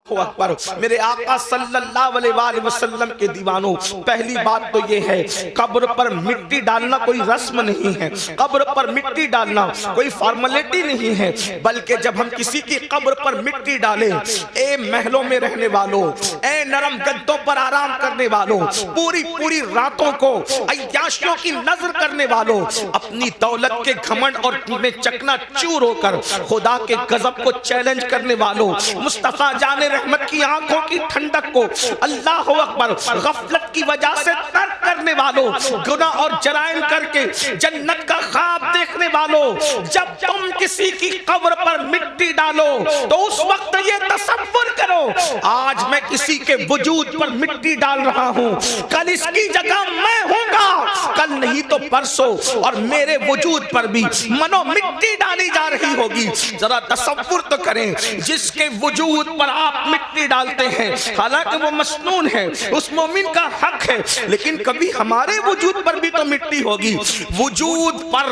اکبر میرے آقا صلی اللہ علیہ وآلہ وسلم کے دیوانوں، پہلی بات تو یہ ہے قبر پر مٹی ڈالنا کوئی رسم نہیں ہے، قبر پر مٹی ڈالنا کوئی فارمیلٹی نہیں ہے، بلکہ جب ہم کسی کی قبر پر مٹی ڈالیں، اے محلوں میں رہنے والوں، اے نرم گدوں پر آرام کرنے والوں، پوری راتوں کو عیاشیوں کی نظر کرنے والوں، اپنی دولت کے گھمنڈ اور میں چکنا چور ہو کر خدا کے غضب کو چیلنج کرنے والوں، مصطفیٰ جان رحمت کی آنکھوں کی ٹھنڈک کو اللہ اکبر غفلت کی وجہ سے ترک کرنے والوں، گناہ اور جرائم کر کے جنت کا خواب دیکھنے والوں، جب تم کسی کی قبر پر مٹی ڈالو تو اس وقت یہ تصور کرو آج میں کسی کے وجود پر مٹی ڈال رہا ہوں، کل اس کی جگہ میں ہوں گا، کل نہیں تو پرسوں اور میرے وجود پر بھی منو مٹی ڈالی جا رہی ہوگی۔ ذرا تصور تو کریں، جس کے وجود پر آپ مٹی ڈالتے ہیں حالانکہ وہ مسنون ہے، اس مومن کا حق ہے، لیکن کبھی ہمارے وجود پر بھی تو مٹی ہوگی۔ وجود پر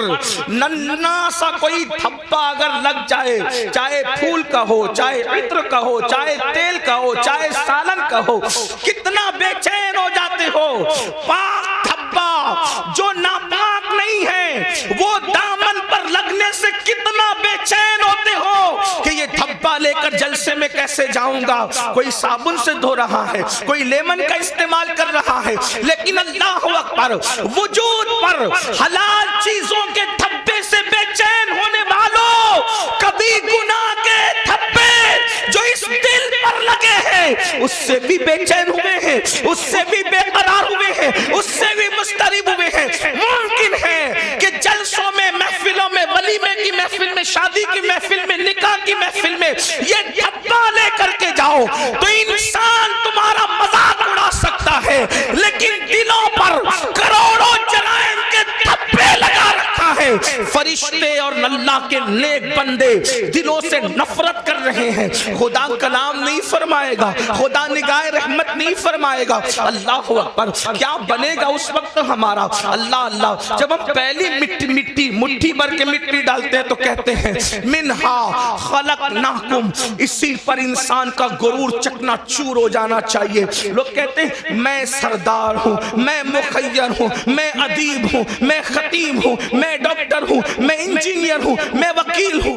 ننھا سا کوئی دھبا اگر لگ جائے، چاہے پھول کا ہو، چاہے عطر کا ہو، چاہے تیل کا ہو، چاہے سالن کا ہو، کتنا بے چین ہو جاتے ہو۔ پاک دھبا جو ناپاک نہیں ہے وہ دامن پر لگنے سے کتنا بے چین ہوتے ہو کہ یہ دھبا لے کر جلسے میں کیسے جاؤں گا، کوئی صابن سے دھو رہا ہے، کوئی لیمن کا استعمال کر رہا ہے، لیکن اللہ اکبر وجود پر حلال چیزوں کے دھبے سے بے چین ہونے والوں، کبھی گناہ کے دھبے جو اس دل پر لگے ہیں اس سے بھی بے چین ہوئے ہیں، اس سے بھی بے قرار ہوئے ہیں، اس سے بھی مضطرب ہوئے ہیں۔ ممکن ہے کہ جلسوں میں، محفلوں میں، ولیمے کی محفل میں، شادی کی محفل میں، نکاح کی محفل میں یہ دھبا لے کر کے جاؤ تو انسان تمہارا مذاق اڑا سکتا ہے، لیکن دلوں پر کروڑوں جرائم کے دھبے لگا رکھا ہے۔ فرشتے اور اللہ کے نیک بندے دلوں سے نفرت کر رہے ہیں، خدا کلام نہیں فرمائے گا، خدا نگاہ رحمت نہیں فرمائے گا۔ اللہ اکبر کیا بنے گا اس وقت ہمارا؟ اللہ جب ہم پہلی مٹھی بھر کے مٹی ڈالتے ہیں تو کہتے ہیں منہا خلقناکم، اسی پر انسان کا غرور چکنا چور ہو جانا چاہیے۔ لوگ کہتے ہیں میں سردار ہوں، میں مخیر ہوں، میں ادیب ہوں، میں خطیب ہوں، میں ڈاکٹر ہوں، میں انجینئر ہوں، میں وکیل ہوں۔